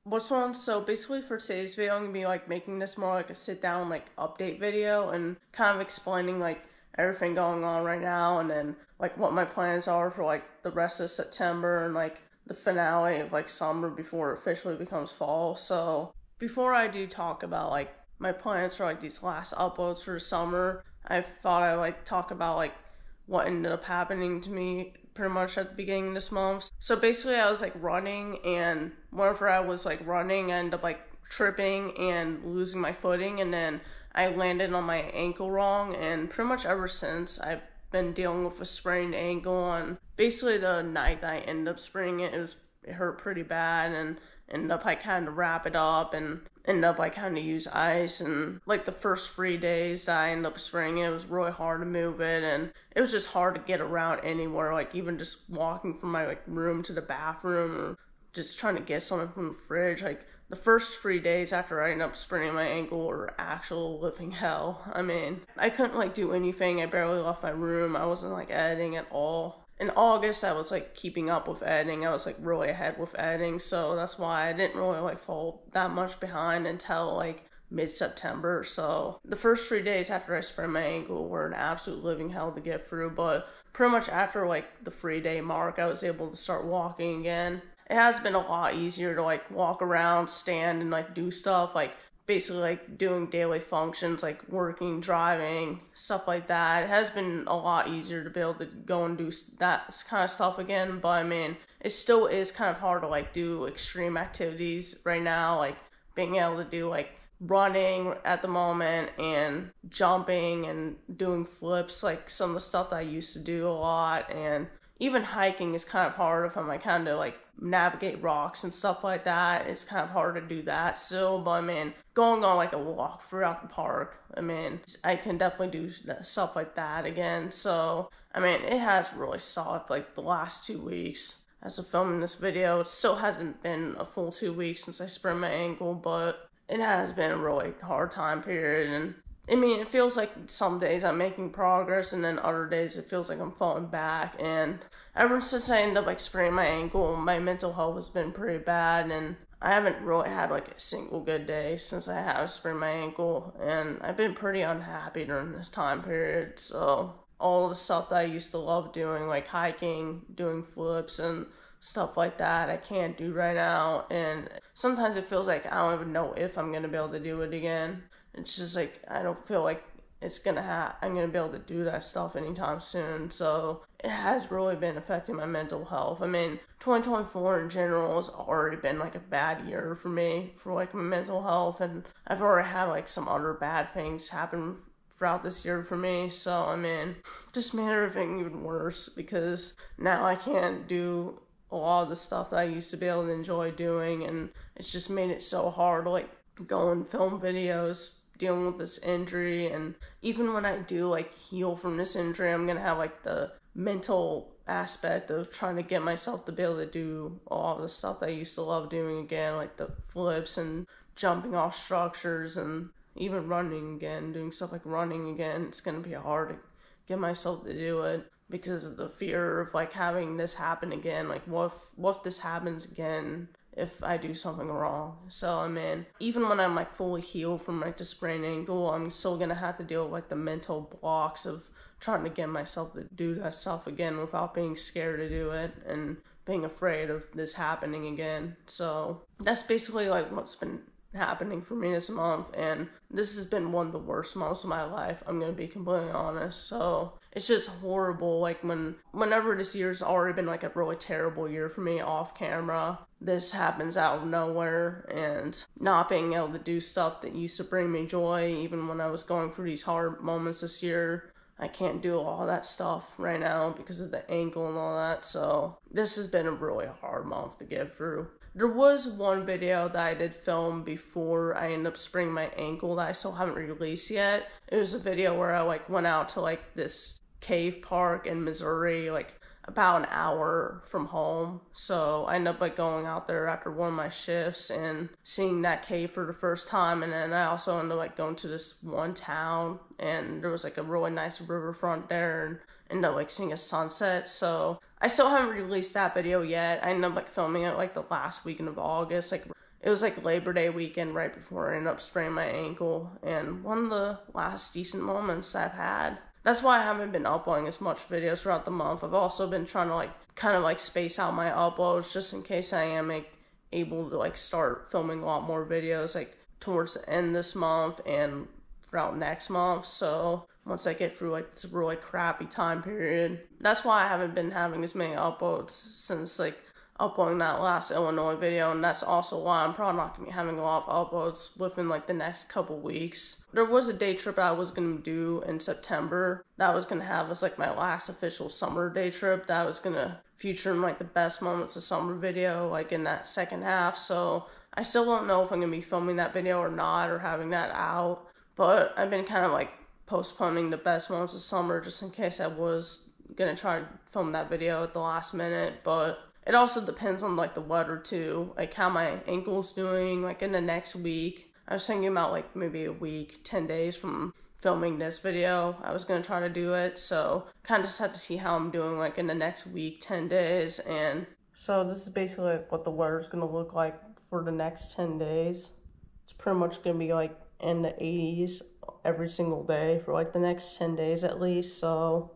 What's on? So basically for today's video, I'm gonna be like making this more like a sit down like update video and kind of explaining like everything going on right now and then like what my plans are for like the rest of September and like the finale of like summer before it officially becomes fall. So before I do talk about like my plans for like these last uploads for summer, I thought I like talk about like what ended up happening to me pretty much at the beginning of this month. So basically, I was like running, and whenever I was like running, I ended up like tripping and losing my footing, and then I landed on my ankle wrong, and pretty much ever since, I've been dealing with a sprained ankle. And basically, the night that I ended up spraining it, it hurt pretty bad, and ended up I kind of wrap it up and ended up I kind of use ice. And like the first 3 days that I ended up spraying it was really hard to move it, and it was just hard to get around anywhere, like even just walking from my like room to the bathroom or just trying to get something from the fridge. Like the first 3 days after I ended up spraining my ankle were actual living hell. I mean, I couldn't like do anything. I barely left my room. I wasn't like editing at all. In August, I was like keeping up with editing. I was like really ahead with editing, so that's why I didn't really like fall that much behind until like mid-September. So the first 3 days after I sprained my ankle were an absolute living hell to get through, but pretty much after like the 3 day mark, I was able to start walking again. It has been a lot easier to like walk around, stand, and like do stuff. Like basically like doing daily functions like working, driving, stuff like that. It has been a lot easier to be able to go and do that kind of stuff again, but I mean, it still is kind of hard to like do extreme activities right now, like being able to do like running at the moment and jumping and doing flips, like some of the stuff that I used to do a lot. And even hiking is kind of hard if I'm like kind of like navigate rocks and stuff like that. It's kind of hard to do that still, but I mean, going on like a walk throughout the park, I mean, I can definitely do stuff like that again. So I mean, it has really sucked like the last 2 weeks as of filming this video. It still hasn't been a full 2 weeks since I sprained my ankle, but it has been a really hard time period. And I mean, it feels like some days I'm making progress, and then other days it feels like I'm falling back. And ever since I ended up like spraining my ankle, my mental health has been pretty bad, and I haven't really had like a single good day since I have sprained my ankle, and I've been pretty unhappy during this time period. So all the stuff that I used to love doing, like hiking, doing flips, and stuff like that, I can't do right now. And sometimes it feels like I don't even know if I'm gonna be able to do it again. It's just like I don't feel like I'm gonna be able to do that stuff anytime soon. So it has really been affecting my mental health. I mean, 2024 in general has already been like a bad year for me for like my mental health, and I've already had like some other bad things happen throughout this year for me. So I mean, just made everything even worse because now I can't do a lot of the stuff that I used to be able to enjoy doing, and it's just made it so hard to like go and film videos dealing with this injury. And even when I do like heal from this injury, I'm gonna have like the mental aspect of trying to get myself to be able to do all the stuff that I used to love doing again, like the flips and jumping off structures and even running again, doing stuff like running again. It's gonna be hard to get myself to do it because of the fear of like having this happen again. Like what if this happens again if I do something wrong? So I mean, even when I'm like fully healed from like the sprained ankle, I'm still gonna have to deal with like the mental blocks of trying to get myself to do that stuff again without being scared to do it and being afraid of this happening again. So that's basically like what's been happening for me this month, and this has been one of the worst months of my life, I'm gonna be completely honest. So it's just horrible, like whenever this year's already been like a really terrible year for me off camera, this happens out of nowhere. And not being able to do stuff that used to bring me joy, even when I was going through these hard moments this year, I can't do all that stuff right now because of the ankle and all that. So this has been a really hard month to get through. There was one video that I did film before I ended up spraining my ankle that I still haven't released yet. It was a video where I like went out to like this cave park in Missouri, like about an hour from home. So I ended up like going out there after one of my shifts and seeing that cave for the first time. And then I also ended up like going to this one town, and there was like a really nice riverfront there, and ended up like seeing a sunset. So I still haven't released that video yet. I ended up like filming it like the last weekend of August. Like it was like Labor Day weekend right before I ended up spraining my ankle, and one of the last decent moments I've had. That's why I haven't been uploading as much videos throughout the month. I've also been trying to kind of space out my uploads just in case I am able to start filming a lot more videos towards the end this month and throughout next month. So once I get through this really crappy time period, that's why I haven't been having as many uploads since uploading that last Illinois video, and that's also why I'm probably not going to be having a lot of uploads within the next couple weeks. There was a day trip I was going to do in September that I was going to have as my last official summer day trip that I was going to feature in the best moments of summer video in that second half. So I still don't know if I'm going to be filming that video or not, or having that out, but I've been kind of postponing the best moments of summer just in case I was going to try to film that video at the last minute. But it also depends on the weather too, how my ankle's doing in the next week. I was thinking about maybe a week, 10 days from filming this video, I was going to try to do it. So kind of just have to see how I'm doing in the next week, 10 days. And so this is basically what the weather's going to look like for the next 10 days. It's pretty much going to be in the 80s every single day for the next 10 days at least. So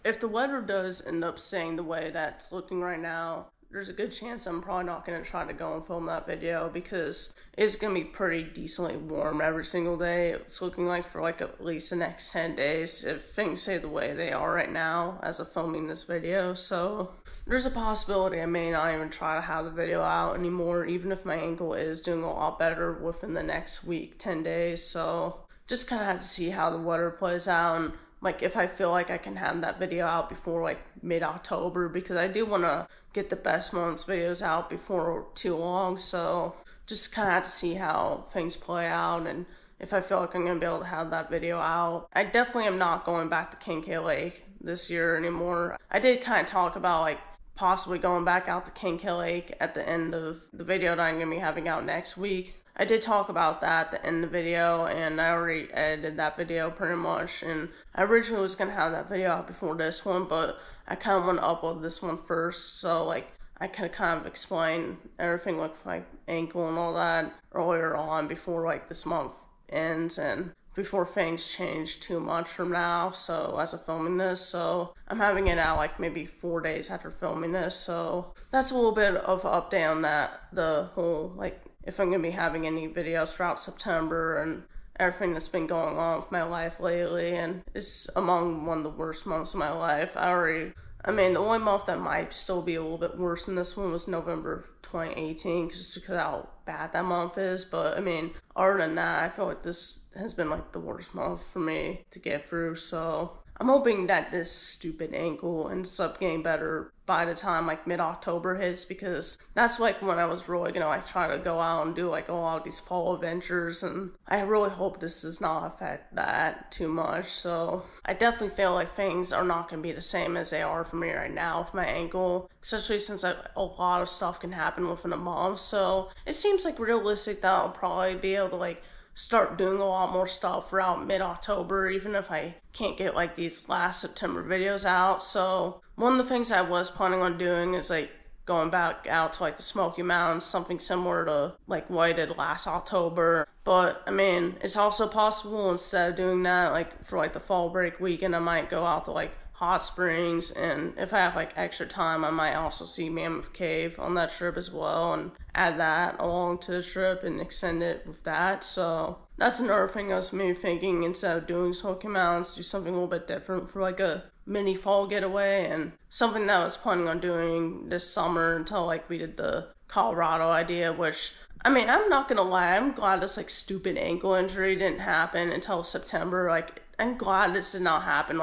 if the weather does end up staying the way that's looking right now, there's a good chance I'm probably not going to try to go and film that video because it's going to be pretty decently warm every single day. It's looking for at least the next 10 days if things stay the way they are right now as of filming this video. So there's a possibility I may not even try to have the video out anymore, even if my ankle is doing a lot better within the next week, 10 days. So just kind of have to see how the weather plays out, and if I feel I can have that video out before mid-October, because I do want to get the best moments videos out before too long. So just kind of have to see how things play out, and if I feel I'm going to be able to have that video out. I definitely am not going back to Kincaid Lake this year anymore. I did kind of talk about possibly going back out to Kincaid Lake at the end of the video that I'm going to be having out next week. I did talk about that at the end of the video, and I already edited that video pretty much, and I originally was going to have that video out before this one, but I kind of want to upload this one first, so I can kind of explain everything with my ankle and all that earlier on before this month ends and before things change too much from now. So as of filming this, so I'm having it out maybe 4 days after filming this. So that's a little bit of an update on that, the whole if I'm going to be having any videos throughout September and everything that's been going on with my life lately. And it's among one of the worst months of my life. The only month that might still be a little bit worse than this one was November of 2018, just because of how bad that month is. But other than that, I feel this has been the worst month for me to get through. So I'm hoping that this stupid ankle ends up getting better by the time mid-October hits, because that's when I was really gonna try to go out and do a lot of these fall adventures, and I really hope this does not affect that too much. So I definitely feel things are not gonna be the same as they are for me right now with my ankle, especially since a lot of stuff can happen within a month. So it seems realistic that I'll probably be able to start doing a lot more stuff throughout mid-October, even if I can't get these last September videos out. So one of the things I was planning on doing is going back out to the Smoky Mountains, something similar to what I did last October. But it's also possible instead of doing that for the fall break weekend, I might go out to Hot Springs, and if I have extra time, I might also see Mammoth Cave on that trip as well and add that along to the trip and extend it with that. So that's another thing I was maybe thinking, instead of doing Smoky Mountains, do something a little bit different for a mini fall getaway, and something that I was planning on doing this summer until we did the Colorado idea, which I'm not gonna lie, I'm glad this stupid ankle injury didn't happen until September. I'm glad this did not happen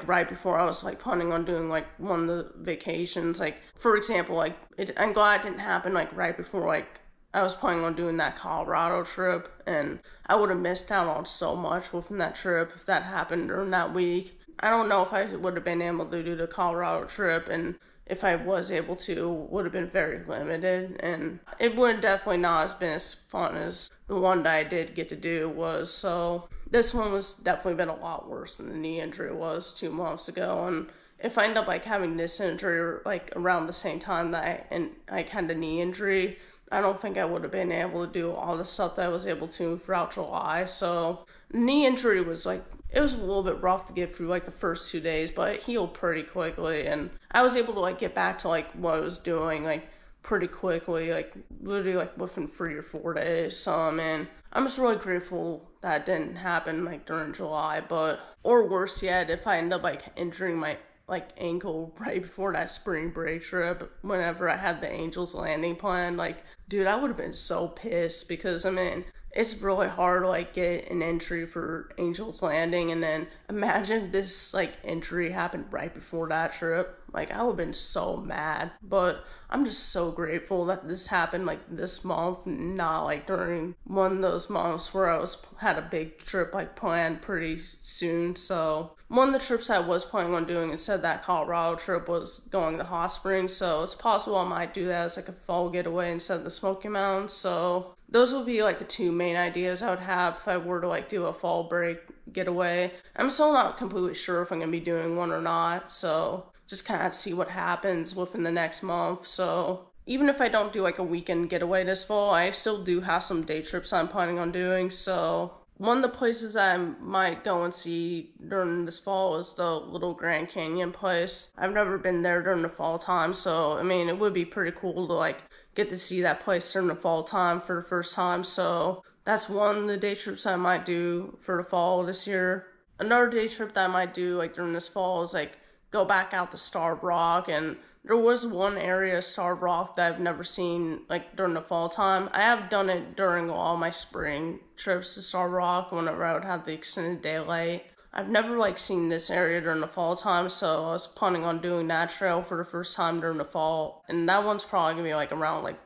right before I was planning on doing one of the vacations. For example, I'm glad it didn't happen right before I was planning on doing that Colorado trip, and I would have missed out on so much within that trip if that happened during that week. I don't know if I would have been able to do the Colorado trip, and if I was able to, would have been very limited, and it would definitely not have been as fun as the one that I did get to do was. So this one was definitely been a lot worse than the knee injury was 2 months ago, and if I end up having this injury around the same time that I had the knee injury, I don't think I would have been able to do all the stuff that I was able to throughout July. So knee injury was like, it was a little bit rough to get through like the first 2 days, but it healed pretty quickly, and I was able to like get back to like what I was doing like pretty quickly, like literally like within 3 or 4 days. So I mean, I'm just really grateful that didn't happen like during July, but or worse yet, if I end up like injuring my like ankle right before that spring break trip whenever I had the Angels Landing plan, like dude, I would have been so pissed, because I mean, it's really hard to like get an entry for Angels Landing, and then imagine this like injury happened right before that trip. Like I would have been so mad, but I'm just so grateful that this happened like this month, not like during one of those months where I had a big trip like planned pretty soon. So one of the trips I was planning on doing instead of that Colorado trip was going to Hot Springs, so it's possible I might do that as like a fall getaway instead of the Smoky Mountains. So those would be like the two main ideas I would have if I were to like do a fall break getaway. I'm still not completely sure if I'm gonna be doing one or not, so just kind of have to see what happens within the next month. So even if I don't do like a weekend getaway this fall, I still do have some day trips I'm planning on doing. So one of the places I might go and see during this fall is the Little Grand Canyon place. I've never been there during the fall time, so I mean, it would be pretty cool to like get to see that place during the fall time for the first time. So that's one of the day trips I might do for the fall this year. Another day trip that I might do like during this fall is like go back out to Starved Rock, and there was one area of Starved Rock that I've never seen like during the fall time. I have done it during all my spring trips to Starved Rock whenever I would have the extended daylight. I've never like seen this area during the fall time, so I was planning on doing that trail for the first time during the fall, and that one's probably gonna be like around like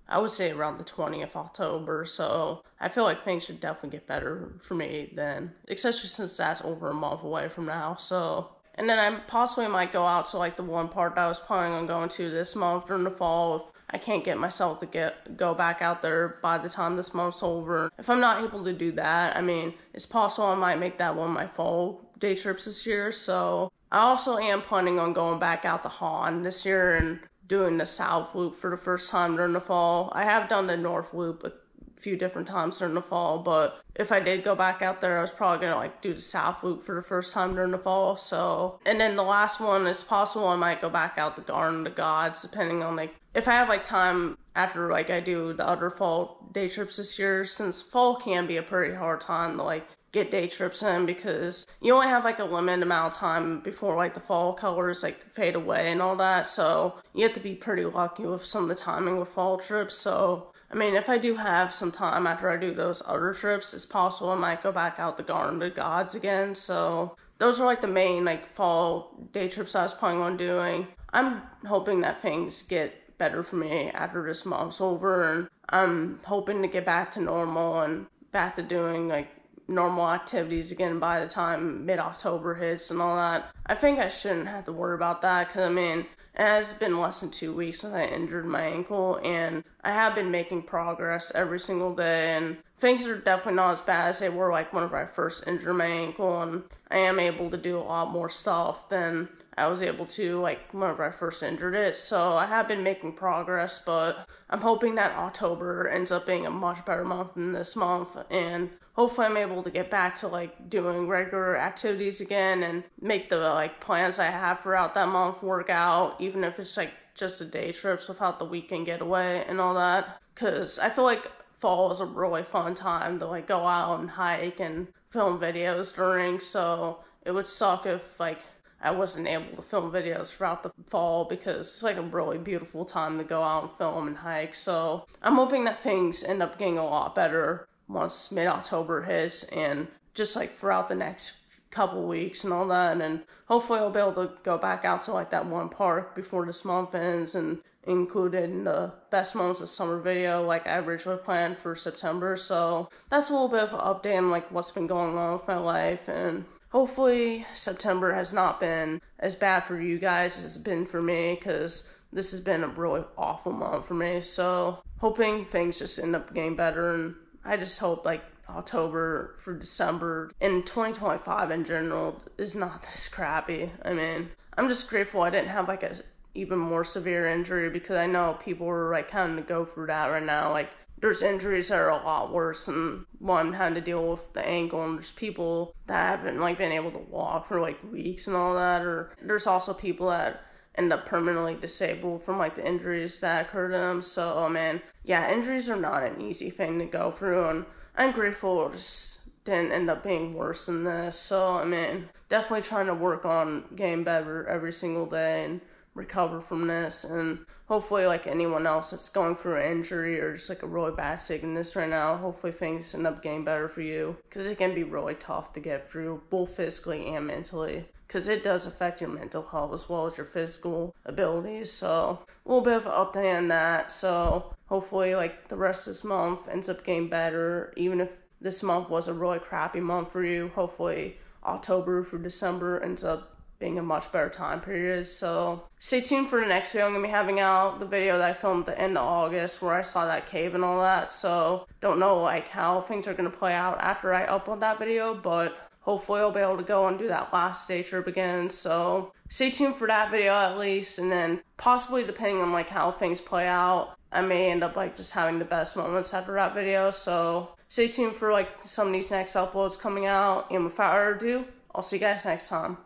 I would say around the 20th October, so I feel like things should definitely get better for me then, especially since that's over a month away from now. So, and then I possibly might go out to like the one part that I was planning on going to this month during the fall if I can't get myself to go back out there by the time this month's over. If I'm not able to do that, I mean, it's possible I might make that one of my fall day trips this year. So I also am planning on going back out to Han this year and doing the South Loop for the first time during the fall. I have done the North Loop a few different times during the fall, but if I did go back out there, I was probably gonna like do the South Loop for the first time during the fall. So, and then the last one is possible I might go back out the Garden of the Gods, depending on like if I have like time after like I do the other fall day trips this year, since fall can be a pretty hard time to like get day trips in, because you only have like a limited amount of time before like the fall colors like fade away and all that, so you have to be pretty lucky with some of the timing with fall trips. So I mean, if I do have some time after I do those other trips, it's possible I might go back out the Garden of the Gods again. So those are like the main like fall day trips I was planning on doing. I'm hoping that things get better for me after this month's over, and I'm hoping to get back to normal and back to doing like normal activities again by the time mid-October hits and all that. I think I shouldn't have to worry about that, because I mean, it has been less than 2 weeks since I injured my ankle, and I have been making progress every single day, and things are definitely not as bad as they were like whenever I first injured my ankle, and I am able to do a lot more stuff than I was able to like whenever I first injured it. So I have been making progress, but I'm hoping that October ends up being a much better month than this month, and hopefully I'm able to get back to like doing regular activities again and make the like plans I have throughout that month work out, even if it's like just a day trips without the weekend getaway and all that. Cause I feel like fall is a really fun time to like go out and hike and film videos during, so it would suck if like I wasn't able to film videos throughout the fall, because it's like a really beautiful time to go out and film and hike. So I'm hoping that things end up getting a lot better once mid-October hits, and just like throughout the next couple weeks and all that, and hopefully I'll be able to go back out to like that one park before this month ends and include it in the best moments of summer video like I originally planned for September. So that's a little bit of an update on like what's been going on with my life, and hopefully September has not been as bad for you guys as it's been for me, because this has been a really awful month for me. So hoping things just end up getting better, and I just hope like October for December and 2025 in general is not this crappy. I mean, I'm just grateful I didn't have like a even more severe injury, because I know people are like having to go through that right now. Like there's injuries that are a lot worse than one having to deal with the ankle, and there's people that haven't like been able to walk for like weeks and all that, or there's also people that end up permanently disabled from like the injuries that occur to them. So man, yeah, injuries are not an easy thing to go through, and I'm grateful it just didn't end up being worse than this. So I mean, definitely trying to work on getting better every single day and recover from this, and hopefully like anyone else that's going through an injury or just like a really bad sickness right now, hopefully things end up getting better for you, because it can be really tough to get through both physically and mentally, because it does affect your mental health as well as your physical abilities. So a little bit of an update on that. So hopefully like the rest of this month ends up getting better. Even if this month was a really crappy month for you, hopefully October through December ends up being a much better time period. So stay tuned for the next video. I'm going to be having out the video that I filmed at the end of August where I saw that cave and all that. So don't know like how things are going to play out after I upload that video, but hopefully I'll be able to go and do that last day trip again. So stay tuned for that video at least, and then possibly depending on like how things play out, I may end up like just having the best moments after that video. So stay tuned for like some of these next uploads coming out, and without further ado, I'll see you guys next time.